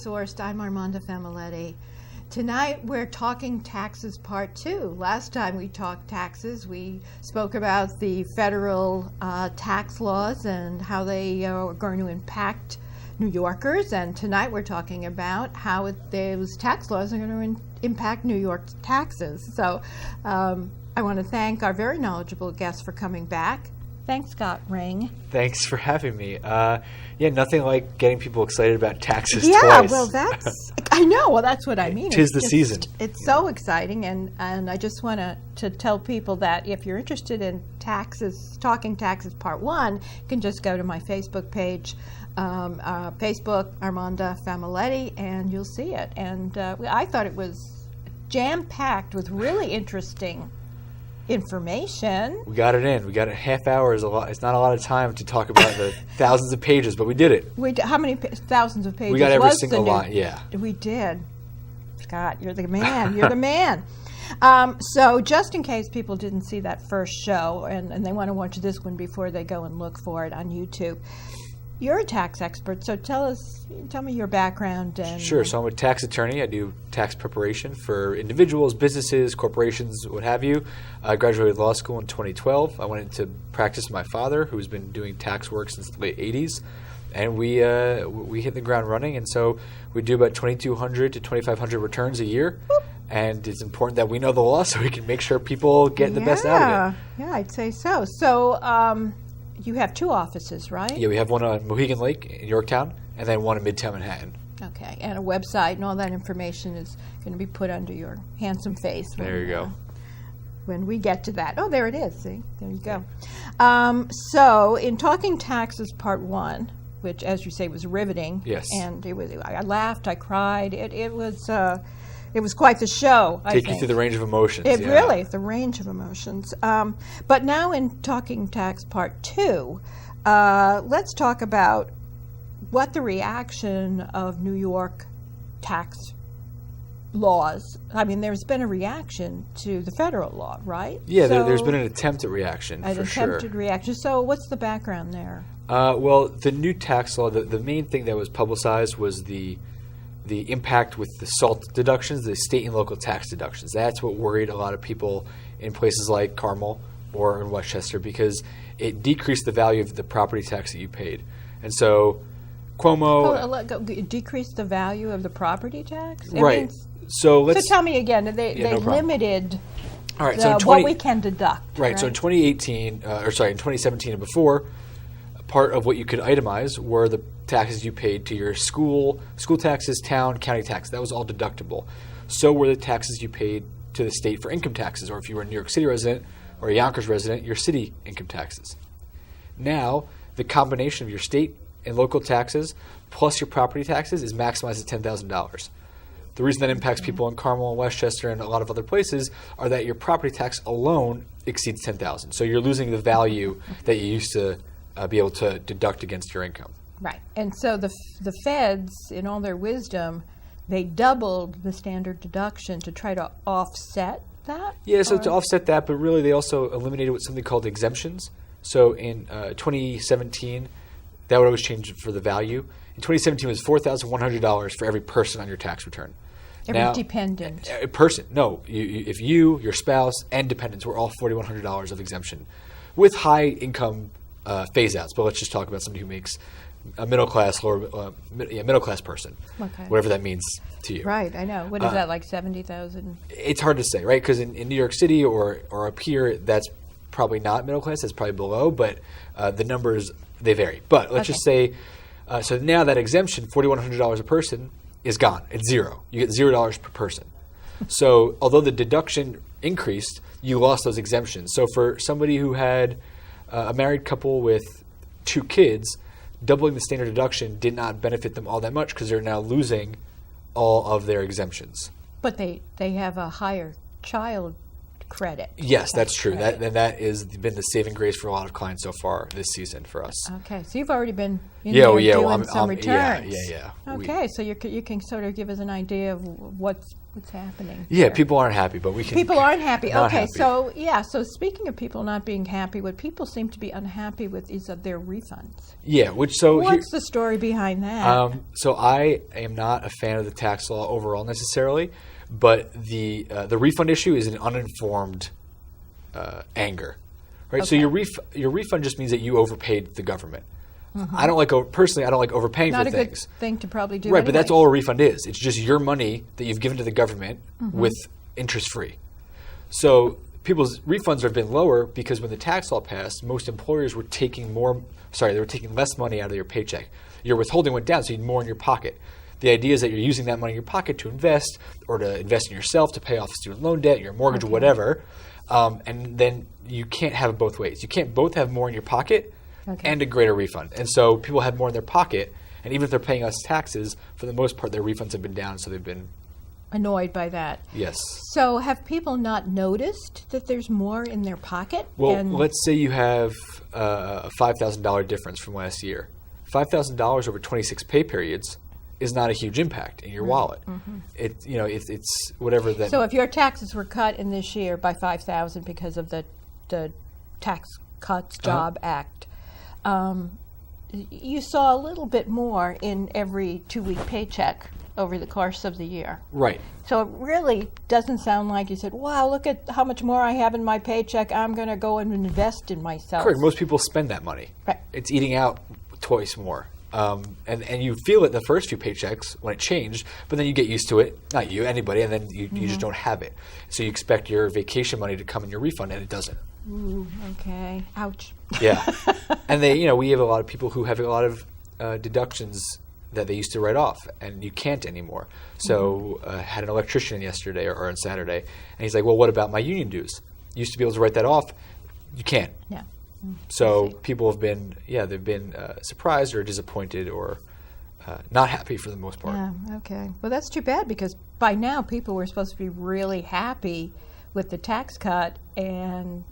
Sourced. I'm Armanda Famiglietti. Tonight we're talking taxes part 2. Last time we talked taxes, we spoke about the federal tax laws and how they are going to impact New Yorkers. And tonight we're talking about how those tax laws are going to impact New York taxes. So I want to thank our very knowledgeable guest for coming back. Thanks, Scott Reing. Thanks for having me. Nothing like getting people excited about taxes twice. Yeah, well, I know. Well, that's what I mean. Tis the season. It's so exciting, and I just want to tell people that if you're interested in taxes, talking taxes part 1, you can just go to my Facebook page, Facebook, Armanda Famiglietti, and you'll see it. And I thought it was jam-packed with really interesting information. We got it in. We got it. Half hour is a lot. It's not a lot of time to talk about the thousands of pages, but we did it. How many thousands of pages? We got every single line. Yeah, we did. Scott, you're the man. You're the man. So just in case people didn't see that first show and they want to watch this one before they go and look for it on YouTube, you're a tax expert, so tell me your background. And sure. So I'm a tax attorney. I do tax preparation for individuals, businesses, corporations, what have you. I graduated law school in 2012. I went into practice with my father, who's been doing tax work since the late 80s, and we hit the ground running. And so we do about 2,200 to 2,500 returns a year. Boop. And it's important that we know the law so we can make sure people get the best out of it. Yeah, I'd say so. So you have 2 offices, right? Yeah, we have one on Mohegan Lake in Yorktown, and then one in Midtown Manhattan. Okay, and a website and all that information is going to be put under your handsome face. There you go. When we get to that. Oh, there it is. See? There you go. So in Talking Taxes Part 1, which, as you say, was riveting. Yes. And I laughed, I cried. It was quite the show, I think. Take you through the range of emotions. Really, the range of emotions. But now in Talking Tax Part 2, let's talk about what the reaction of New York tax laws. I mean, there's been a reaction to the federal law, right? Yeah, there's been an attempted reaction, for sure. An attempted reaction. So what's the background there? Well, the new tax law, the main thing that was publicized was the impact with the SALT deductions, the state and local tax deductions. That's what worried a lot of people in places like Carmel or in Westchester, because it decreased the value of the property tax that you paid. And so Cuomo... It decreased the value of the property tax? Right. So tell me again, they limited what we can deduct. Right. So in 2017 and before, part of what you could itemize were the taxes you paid to your school taxes, town, county tax. That was all deductible. So were the taxes you paid to the state for income taxes, or if you were a New York City resident or a Yonkers resident, your city income taxes. Now, the combination of your state and local taxes plus your property taxes is maximized at $10,000. The reason that impacts people in Carmel and Westchester and a lot of other places are that your property tax alone exceeds $10,000. So you're losing the value that you used to be able to deduct against your income. Right. And so the feds, in all their wisdom, they doubled the standard deduction to try to offset that? Yeah, so to offset that, but really they also eliminated what's something called exemptions. So in 2017, that would always change for the value. In 2017, it was $4,100 for every person on your tax return. Every dependent. A person. No. If you, your spouse, and dependents were all $4,100 of exemption with high income phase-outs. But let's just talk about somebody who makes a middle class person, okay, whatever that means to you. Right, I know. What is that, like 70,000? It's hard to say, right? Because in New York City or up here, that's probably not middle class. That's probably below, but the numbers, they vary. But let's just say, so now that exemption, $4,100 a person, is gone. It's zero. You get $0 per person. So although the deduction increased, you lost those exemptions. So for somebody who had a married couple with 2 kids, doubling the standard deduction did not benefit them all that much because they're now losing all of their exemptions. But they have a higher child credit. Yes, that's true. That has been the saving grace for a lot of clients so far this season for us. Okay, so you've already been doing some returns. Yeah. Okay, so you can sort of give us an idea of what's what's happening. Yeah, here. people aren't happy, but we can. People aren't happy. Not Okay, happy. so speaking of people not being happy, what people seem to be unhappy with is of their refunds. Yeah, what's the story behind that? So I am not a fan of the tax law overall necessarily, but the refund issue is an uninformed anger, right? So your refund just means that you overpaid the government. I don't like personally. I don't like overpaying Not for a things. good thing to probably do. Right, but that's anyway. all a refund is. It's just your money that you've given to the government with interest free. So people's refunds have been lower because when the tax law passed, most employers were taking they were taking less money out of your paycheck. Your withholding went down, so you had more in your pocket. The idea is that you're using that money in your pocket to invest or to invest in yourself, to pay off student loan debt, your mortgage, or whatever. And then you can't have it both ways. You can't both have more in your pocket and a greater refund. And so people have more in their pocket, and even if they're paying less taxes, for the most part, their refunds have been down, so they've been annoyed by that. Yes. So have people not noticed that there's more in their pocket? Well, let's say you have a $5,000 difference from last year. $5,000 over 26 pay periods is not a huge impact in your wallet. It's whatever that. So if your taxes were cut in this year by $5,000 because of the Tax Cuts Job Act, you saw a little bit more in every 2-week paycheck over the course of the year. Right. So it really doesn't sound like you said, wow, look at how much more I have in my paycheck. I'm going to go and invest in myself. Correct. Most people spend that money. Right. It's eating out twice more. And you feel it the first few paychecks when it changed, but then you get used to it. Not you, anybody, and then you just don't have it. So you expect your vacation money to come in your refund, and it doesn't. Ooh, okay. Ouch. Yeah. And we have a lot of people who have a lot of deductions that they used to write off, and you can't anymore. So I had an electrician yesterday or on Saturday, and he's like, well, what about my union dues? You used to be able to write that off. You can't. Yeah. So people have been, they've been surprised or disappointed or not happy for the most part. Yeah, okay. Well, that's too bad because by now people were supposed to be really happy with the tax cut and,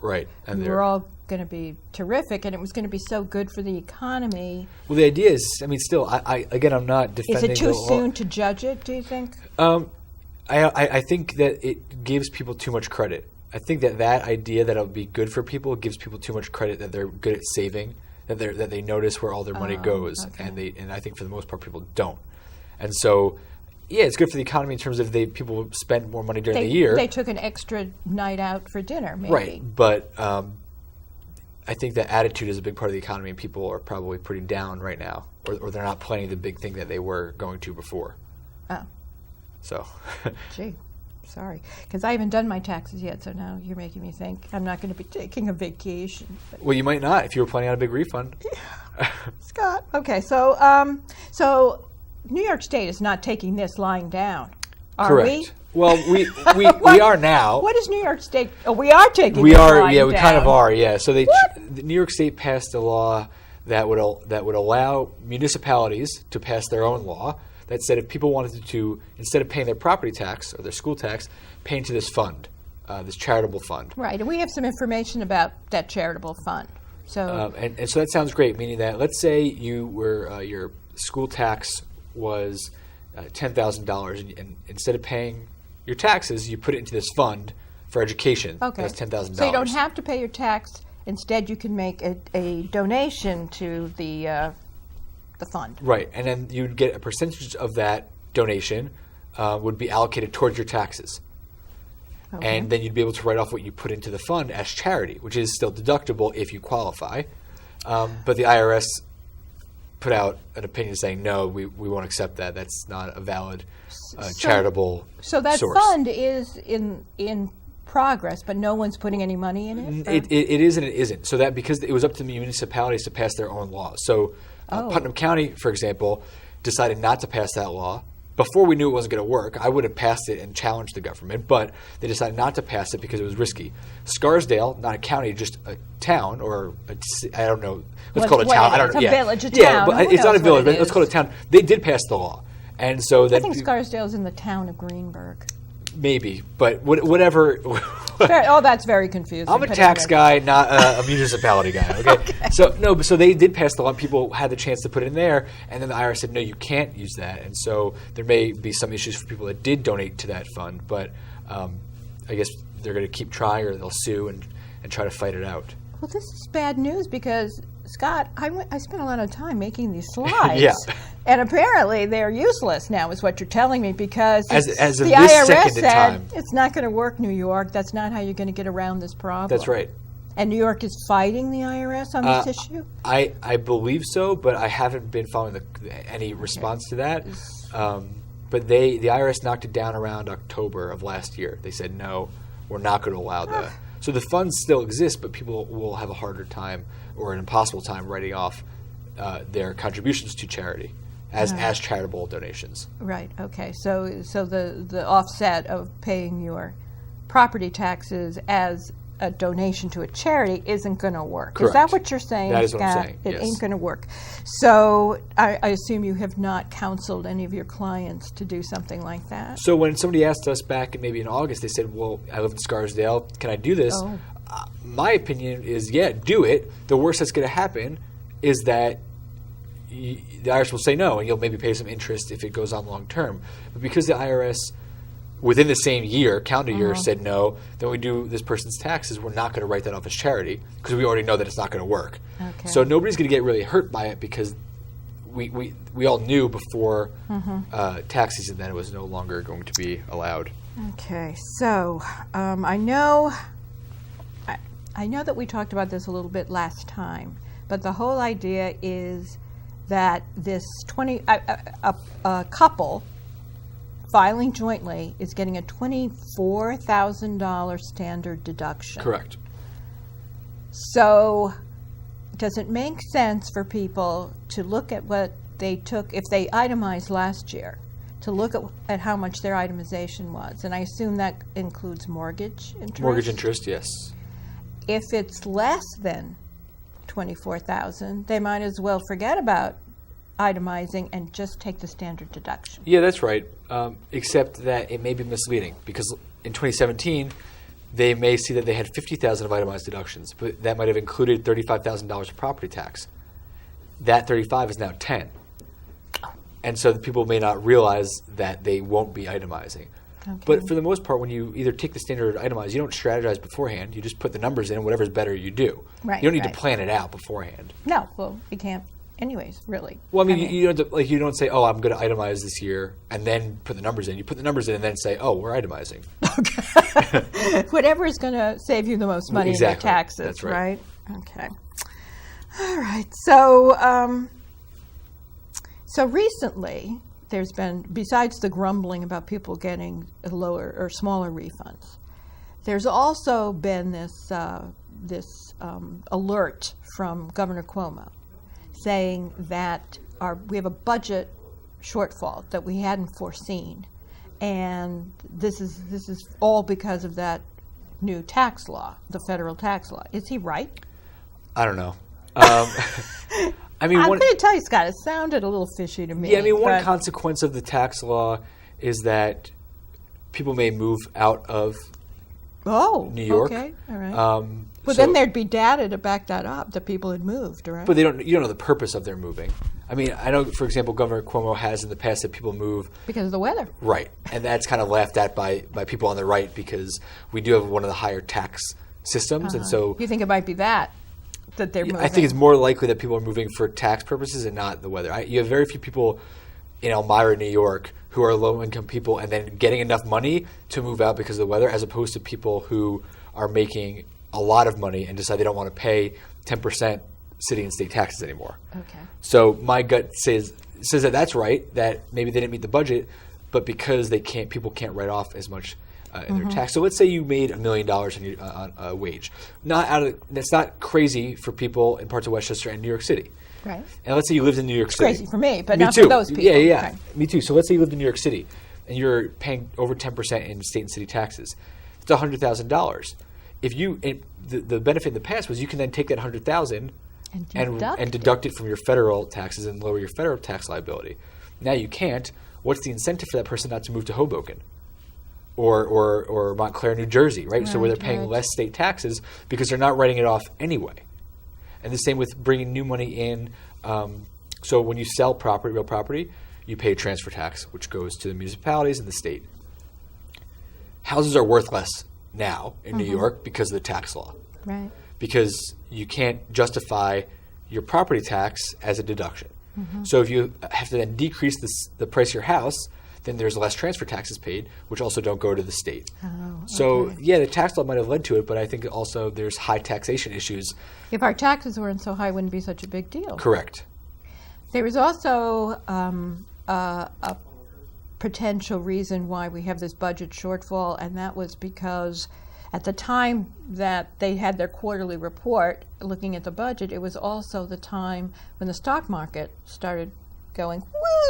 right. And we were all going to be terrific and it was going to be so good for the economy. Well, the idea is, still, I'm not defending. Is it too soon to judge it, do you think? I think that it gives people too much credit. I think that idea that it'll be good for people gives people too much credit that they're good at saving, that they notice where all their money goes, and I think for the most part people don't. And so, it's good for the economy in terms of people spend more money during the year. They took an extra night out for dinner, maybe. Right, but I think that attitude is a big part of the economy, and people are probably pretty down right now, or they're not planning the big thing that they were going to before. Oh. So. Gee. Sorry, because I haven't done my taxes yet, so now you're making me think I'm not going to be taking a vacation. Well, you might not if you were planning on a big refund. Scott, okay, so New York State is not taking this lying down, are Correct. we? Well, we are now. What is New York State? Oh, we are taking. We this are. lying Yeah, we down. kind of are. Yeah. So the New York State passed a law that would allow municipalities to pass their own law that said if people wanted to, instead of paying their property tax or their school tax, pay into this fund, this charitable fund. Right, and we have some information about that charitable fund. So and so that sounds great, meaning that let's say you were your school tax was $10,000, and instead of paying your taxes, you put it into this fund for education. okay, that's $10,000. So you don't have to pay your tax. Instead, you can make a donation to the fund. Right, and then you'd get a percentage of that donation would be allocated towards your taxes. Okay. And then you'd be able to write off what you put into the fund as charity, which is still deductible if you qualify. But the IRS put out an opinion saying, no, we won't accept that. That's not a valid charitable So that source. fund is in progress, but no one's putting any money in it? It is and it isn't. So that because it was up to the municipalities to pass their own laws. So Putnam County, for example, decided not to pass that law. Before we knew it wasn't going to work, I would have passed it and challenged the government, but they decided not to pass it because it was risky. Scarsdale, not a county, just a town, or I don't know. Let's call it a town. I don't know. It's a village, a yeah, town. but Who it's not a knows village. what But it let's call it a town. They did pass the law, and so that I think Scarsdale's in the town of Greenburgh. Maybe, but whatever. That's very confusing. I'm a tax guy, not a municipality guy. Okay? So they did pass the law. People had the chance to put it in there, and then the IRS said, no, you can't use that. And so there may be some issues for people that did donate to that fund, but I guess they're going to keep trying, or they'll sue and try to fight it out. Well, this is bad news because, Scott, I spent a lot of time making these slides. Yeah. And apparently they're useless now, is what you're telling me, because as of the this IRS second in said time. it's not going to work, New York. That's not how you're going to get around this problem. That's right. And New York is fighting the IRS on this issue? I believe so, but I haven't been following any response to that. But the IRS knocked it down around October of last year. They said, no, we're not going to allow that. So the funds still exist, but people will have a harder time or an impossible time writing off their contributions to charity as charitable donations. Right. Okay. So the offset of paying your property taxes as a donation to a charity isn't going to work. Correct. Is that what you're saying, That is Scott? what I'm saying, It yes. ain't going to work. So I assume you have not counseled any of your clients to do something like that? So when somebody asked us back maybe in August, they said, well, I live in Scarsdale. Can I do this? Oh. My opinion is, yeah, do it. The worst that's going to happen is that the IRS will say no, and you'll maybe pay some interest if it goes on long term. But because the IRS, within the same year, calendar year, said no, then we do this person's taxes, we're not going to write that off as charity because we already know that it's not going to work. Okay. So nobody's going to get really hurt by it because we all knew before tax season that it was no longer going to be allowed. Okay. So I know that we talked about this a little bit last time, but the whole idea is that this a couple filing jointly is getting a $24,000 standard deduction. Correct. So does it make sense for people to look at what they took, if they itemized last year, to look at how much their itemization was? And I assume that includes mortgage interest? Mortgage interest, yes. If it's less than $24,000, they might as well forget about itemizing and just take the standard deduction. Yeah, that's right. Except that it may be misleading because in 2017, they may see that they had $50,000 of itemized deductions, but that might have included $35,000 of property tax. That $35,000 is now $10,000, and so the people may not realize that they won't be itemizing. Okay. But for the most part, when you either take the standard or itemize, you don't strategize beforehand. You just put the numbers in, whatever's better you do. Right, you don't need right. to plan it out beforehand. No, well, we can't anyways, really. Well, I mean, you don't say, oh, I'm going to itemize this year, and then put the numbers in. You put the numbers in and then say, oh, we're itemizing. Okay. Whatever is going to save you the most money in your taxes, That's right? Okay. All right. So, so recently, there's been, besides the grumbling about people getting lower or smaller refunds, there's also been this alert from Governor Cuomo saying that we have a budget shortfall that we hadn't foreseen, and this is all because of that new tax law, the federal tax law. Is he right? I don't know. I mean, I'm going to tell you, Scott, it sounded a little fishy to me. Yeah, I mean, one consequence of the tax law is that people may move out of New York. Okay, all right. But then there'd be data to back that up, that people had moved, right? But you don't know the purpose of their moving. I mean, I know, for example, Governor Cuomo has in the past that people move because of the weather. Right, and that's kind of laughed at by people on the right because we do have one of the higher tax systems, and so you think it might be that they're moving. I think it's more likely that people are moving for tax purposes and not the weather. You have very few people in Elmira, New York, who are low-income people and then getting enough money to move out because of the weather, as opposed to people who are making a lot of money and decide they don't want to pay 10% city and state taxes anymore. Okay. So my gut says that that's right, that maybe they didn't meet the budget, but because people can't write off as much in their tax. So let's say you made $1 million on a wage. That's not crazy for people in parts of Westchester and New York City. Right. And let's say you lived in New York City. Crazy for me, but Me not too. for those people. Yeah. Okay. Me too. So let's say you lived in New York City and you're paying over 10% in state and city taxes. It's $100,000. The benefit in the past was you can then take that $100,000 and deduct it from your federal taxes and lower your federal tax liability. Now you can't. What's the incentive for that person not to move to Hoboken? or Montclair, New Jersey, right? So where they're paying less state taxes because they're not writing it off anyway. And the same with bringing new money in. So when you sell real property, you pay transfer tax, which goes to the municipalities and the state. Houses are worth less now in New York because of the tax law. Right. Because you can't justify your property tax as a deduction. So if you have to then decrease the price of your house, then there's less transfer taxes paid, which also don't go to the state. So yeah, the tax law might have led to it, but I think also there's high taxation issues. If our taxes weren't so high, it wouldn't be such a big deal. Correct. There was also a potential reason why we have this budget shortfall, and that was because at the time that they had their quarterly report looking at the budget, it was also the time when the stock market started going,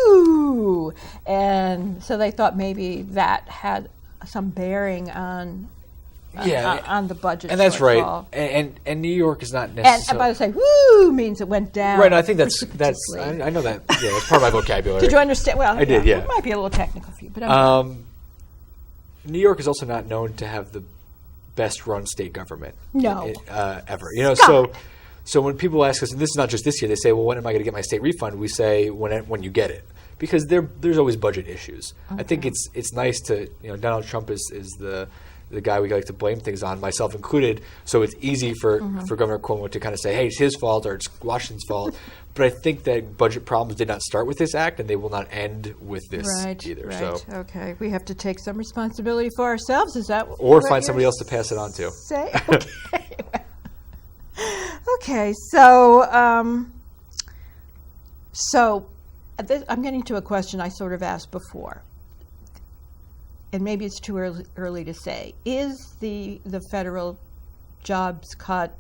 woo! And so they thought maybe that had some bearing on the budget. And that's shortfall. right. And New York is not necessarily. And by the say, woo means it went down. Right. No, I think that's I know that. Yeah, that's part of my vocabulary. Did you understand? Well, I did. Yeah. It might be a little technical for you, but New York is also not known to have the best run state government. No. Ever. So when people ask us, and this is not just this year, they say, well, when am I going to get my state refund? We say when you get it, because there's always budget issues. I think it's nice to, Donald Trump is the guy we like to blame things on, myself included. So it's easy for Governor Cuomo to kind of say, hey, it's his fault or it's Washington's fault. But I think that budget problems did not start with this act, and they will not end with this either. Right. So okay, we have to take some responsibility for ourselves. Is that or find somebody else to pass it on to? Say okay. Okay, so I'm getting to a question I sort of asked before, and maybe it's too early to say. Is the federal Tax Cut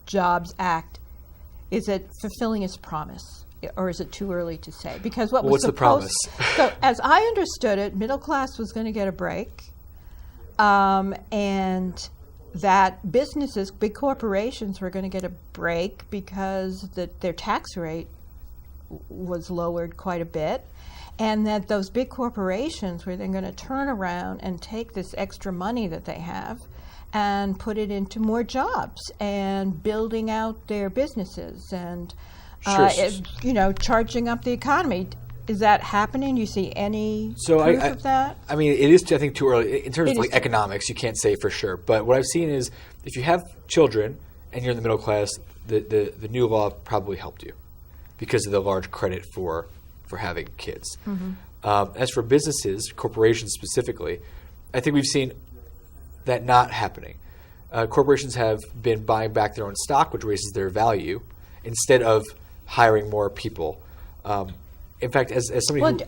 Jobs Act, is it fulfilling its promise, or is it too early to say? Because what's the promise? So as I understood it, middle class was going to get a break, and that businesses, big corporations, were going to get a break because their tax rate was lowered quite a bit, and that those big corporations were then going to turn around and take this extra money that they have and put it into more jobs and building out their businesses and charging up the economy. Is that happening? Do you see any proof of that? I mean, it is, I think, too early. In terms of economics, you can't say for sure. But what I've seen is if you have children and you're in the middle class, the new law probably helped you because of the large credit for having kids. As for businesses, corporations specifically, I think we've seen that not happening. Corporations have been buying back their own stock, which raises their value, instead of hiring more people. In fact, as somebody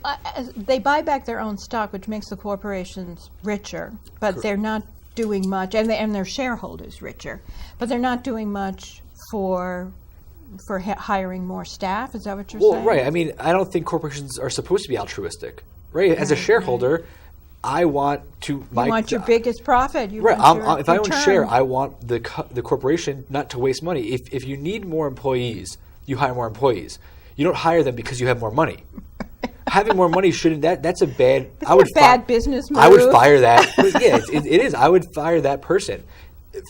they buy back their own stock, which makes the corporations richer, but they're not doing much, and their shareholders richer, but they're not doing much for hiring more staff. Is that what you're saying? Well, right. I mean, I don't think corporations are supposed to be altruistic, right? As a shareholder, I want to. You want your biggest profit. If I own a share, I want the corporation not to waste money. If you need more employees, you hire more employees. You don't hire them because you have more money. Having more money shouldn't. That's a bad. Bad business move. I would fire that. Yeah, it is. I would fire that person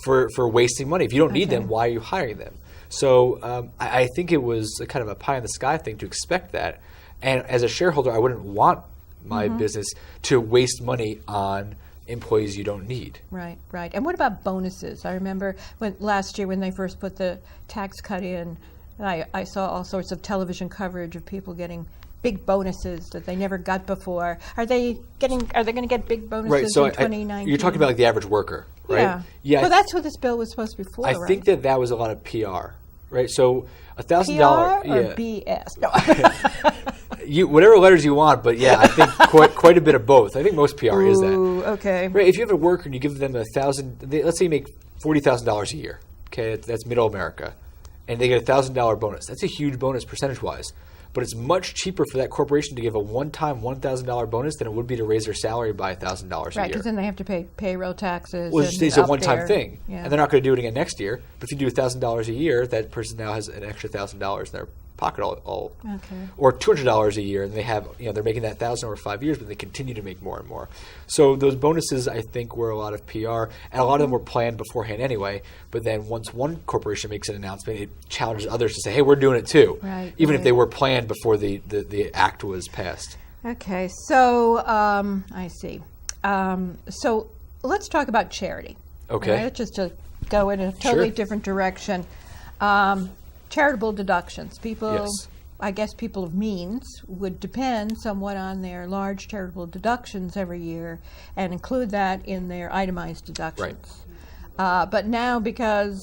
for wasting money. If you don't need them, why are you hiring them? So I think it was a kind of a pie in the sky thing to expect that. And as a shareholder, I wouldn't want my business to waste money on employees you don't need. Right. And what about bonuses? I remember last year when they first put the tax cut in, I saw all sorts of television coverage of people getting big bonuses that they never got before. Are they going to get big bonuses in 2019? You're talking about like the average worker, right? Yeah. Well, that's what this bill was supposed to be for. I think that was a lot of PR, right? So $1,000 PR or BS? No. Whatever letters you want, but yeah, I think quite a bit of both. I think most PR is that. Okay. Right. If you have a worker and you give them $1,000, let's say you make $40,000 a year. Okay, that's middle America, and they get a $1,000 bonus. That's a huge bonus percentage-wise. But it's much cheaper for that corporation to give a one-time $1,000 bonus than it would be to raise their salary by $1,000 a year. Right, because then they have to pay payroll taxes. Well, it's a one-time thing, and they're not going to do it again next year. But if you do $1,000 a year, that person now has an extra $1,000 in their pocket all Okay. or $200 a year, and they have, they're making that $1,000 over 5 years, but they continue to make more and more. So those bonuses, I think, were a lot of PR, and a lot of them were planned beforehand anyway. But then once one corporation makes an announcement, it challenges others to say, "Hey, we're doing it too," right, even if they were planned before the act was passed. Okay, so I see. So let's talk about charity. Okay. Right? Just to go in a totally different direction. Charitable deductions. People, Yes. I guess people of means would depend somewhat on their large charitable deductions every year and include that in their itemized deductions. Right. But now, because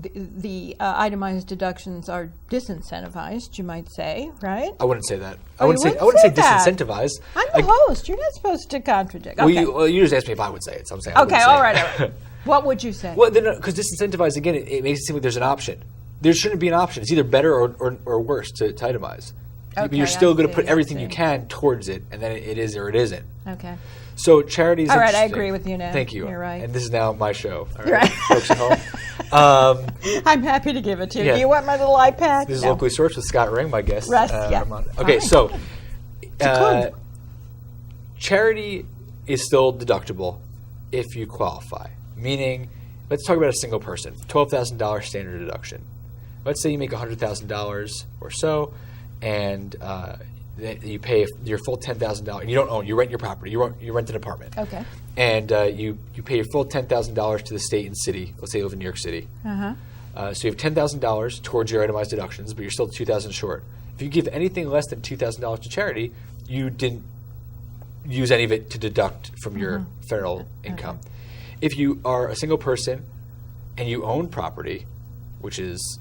the itemized deductions are disincentivized, you might say, right? I wouldn't say that. Oh, I wouldn't you say wouldn't say that. disincentivized. I'm the host. You're not supposed to contradict. Okay. Well, you just asked me if I would say it, so I'm saying I Okay, wouldn't say all right, it. all right. What would you say? Well, because disincentivized, again, it makes it seem like there's an option. There shouldn't be an option. It's either better or worse to itemize. But Okay, you're still I going to put see, everything I you see. can towards it, and then it is or it isn't. Okay. So charities. All right, I interesting. agree with you now. Thank you. You're right. And this is now my show. All You're right. folks at home. I'm happy to give it to you. Yeah. Do you want my little iPad? This is No. locally sourced with Scott Reing, my guest. Right, yeah. Armanda. Okay, Fine. so clue. charity is still deductible if you qualify. Meaning, let's talk about a single person. $12,000 standard deduction. Let's say you make $100,000 or so, and you pay your full $10,000. You don't own. You rent your property. You rent an apartment. Okay. And you pay your full $10,000 to the state and city. Let's say you live in New York City. Uh-huh. So you have $10,000 towards your itemized deductions, but you're still $2,000 short. If you give anything less than $2,000 to charity, you didn't use any of it to deduct from your federal income. If you are a single person and you own property, which is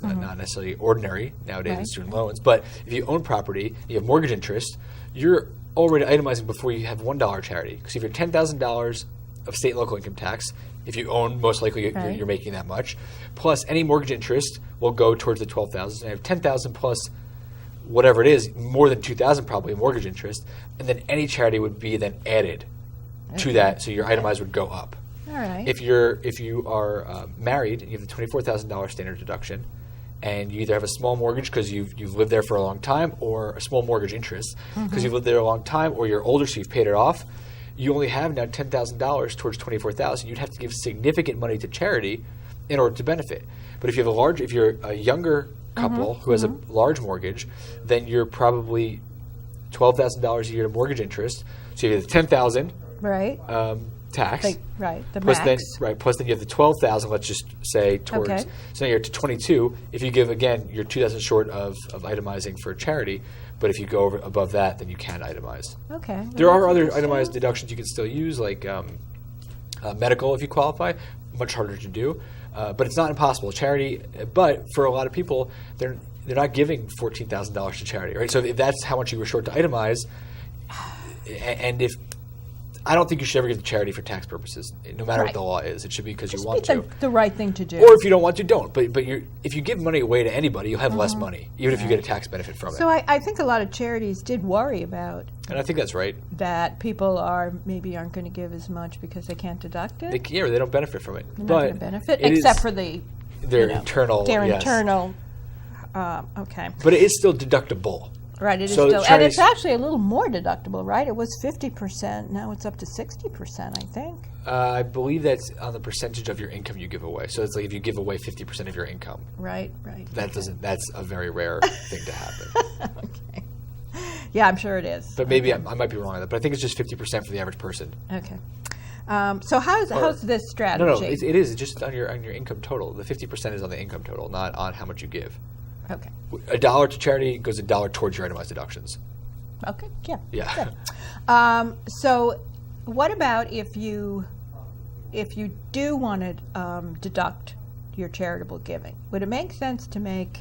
not necessarily ordinary nowadays in Right. student loans, but if you own property, you have mortgage interest, you're already itemizing before you have $1 charity. Because if you're $10,000 of state and local income tax, if you own, most likely Right. you're making that much, plus any mortgage interest will go towards the $12,000. And I have $10,000 plus whatever it is, more than $2,000 probably in mortgage interest, and then any charity would be then added to that, so your itemized would go up. All right. If you are married and you have the $24,000 standard deduction, and you either have a small mortgage because you've lived there for a long time, or a small mortgage interest because you've lived there a long time, or you're older so you've paid it off, you only have now $10,000 towards $24,000. You'd have to give significant money to charity in order to benefit. But if you're a younger couple who has a large mortgage, then you're probably $12,000 a year to mortgage interest. So you have the $10,000 right. tax. Right. The Plus max. plus then you have the $12,000, let's just say, towards. Okay. So now you're to 22. If you give, again, you're $2,000 short of itemizing for charity, but if you go above that, then you can itemize. Okay. There are other itemized deductions you can still use, like medical if you qualify. Much harder to do, but it's not impossible. Charity, but for a lot of people, they're not giving $14,000 to charity, right? So if that's how much you were short to itemize, and if I don't think you should ever give to charity for tax purposes, no matter what the law is. It should be because you want to. The right thing to do. Or if you don't want to, don't. But if you give money away to anybody, you'll have less money, even if you get a tax benefit from it. So I think a lot of charities did worry about And I think that's right. that people maybe aren't going to give as much because they can't deduct it. They don't benefit from it. They're but not going to benefit, it except is for the their internal. their yes. internal. Okay. But it is still deductible. Right, it is So still, and charities- it's actually a little more deductible, right? It was 50%, now it's up to 60%, I think. I believe that's on the percentage of your income you give away. So it's like if you give away 50% of your income. Right. That's a very rare thing to happen. Okay. Yeah, I'm sure it is. But maybe I might be wrong on that. But I think it's just 50% for the average person. Okay. So how's this strategy? No, it is. It's just on your income total. The 50% is on the income total, not on how much you give. Okay. $1 to charity goes $1 towards your itemized deductions. Okay. Yeah. Yeah. Good. So, what about if you do want to deduct your charitable giving? Would it make sense to make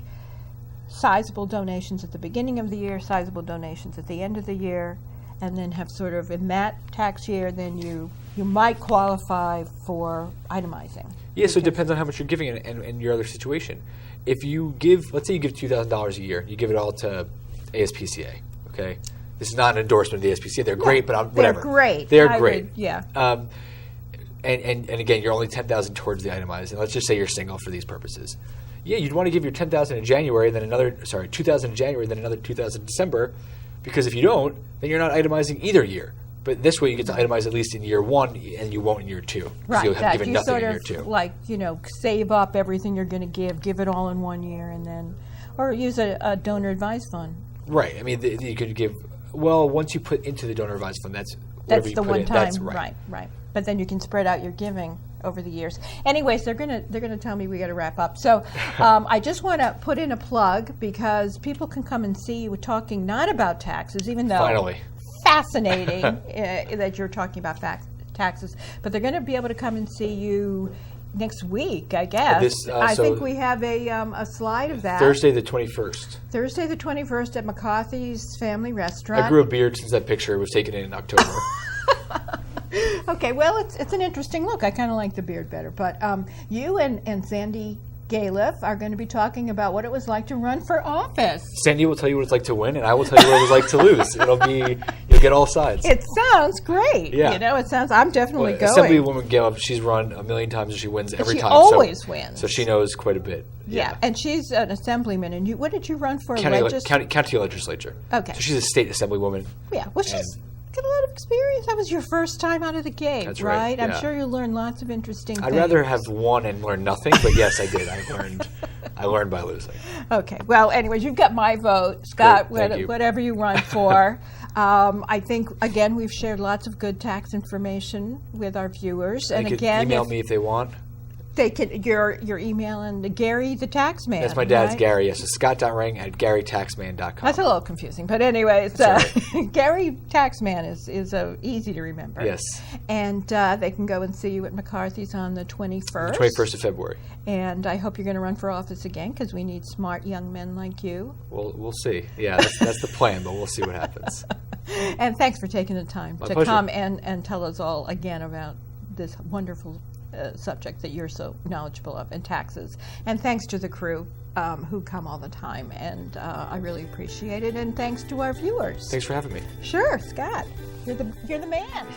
sizable donations at the beginning of the year, sizable donations at the end of the year, and then have sort of in that tax year, then you might qualify for itemizing? Yeah, so it depends on how much you're giving and your other situation. If you give, let's say you give $2,000 a year, you give it all to ASPCA, okay? This is not an endorsement of the ASPCA. They're great, but whatever. They're great. They're great. Yeah. And again, you're only $10,000 towards the itemized. And let's just say you're single for these purposes. yeah, you'd want to give your $10,000 in January, then $2,000 in January, then another $2,000 in December, because if you don't, then you're not itemizing either year. But this way, you get to itemize at least in year 1, and you won't in year 2. Right. So you'll have given you nothing sort in of year 2. like, save up everything you're going to give it all in 1 year, and then, or use a donor advised fund. Right. I mean, you could give. Well, once you put into the donor advised fund, that's whatever you the put one in. time. That's right. Right. But then you can spread out your giving over the years. Anyways, they're gonna tell me we got to wrap up. So I just want to put in a plug because people can come and see you talking not about taxes, even though Finally. Fascinating that you're talking about taxes. But they're going to be able to come and see you next week, I guess. I think we have a slide of that. Thursday the 21st. Thursday the 21st at McCarthy's Family Restaurant. I grew a beard since that picture was taken in October. Okay, well, it's an interesting look. I kind of like the beard better. But you and Sandy Galef are going to be talking about what it was like to run for office. Sandy will tell you what it's like to win, and I will tell you what it was like to lose. You'll get all sides. It sounds great. Yeah. I'm definitely going. Assemblywoman Galef, she's run a million times and she wins every time. She always wins. So she knows quite a bit. Yeah, and she's an assemblyman. And what did you run for? County legislature. Okay. So she's a state assemblywoman. Yeah, well, she's got a lot of experience. That was your first time out of the gate, That's right? I'm sure you learned lots of interesting things. I'd rather have won and learned nothing, but yes, I did. I learned by losing. Okay. Well, anyways, you've got my vote, Scott. Thank you. Whatever you run for. I think again we've shared lots of good tax information with our viewers, They could email me if they want. They could your email and Gary the Taxman. That's my dad's right? Gary. Yes, it's scott.ring@garytaxman.com. That's a little confusing, but anyways, right. Gary Taxman is easy to remember. Yes. And they can go and see you at McCarthy's on the 21st. The 21st of February. And I hope you're going to run for office again because we need smart young men like you. We'll see. Yeah, that's the plan, but we'll see what happens. And thanks for taking the time to pleasure. come and tell us all again about this wonderful subject that you're so knowledgeable of, and taxes. And thanks to the crew who come all the time, and I really appreciate it. And thanks to our viewers. Thanks for having me. Sure, Scott, you're the man.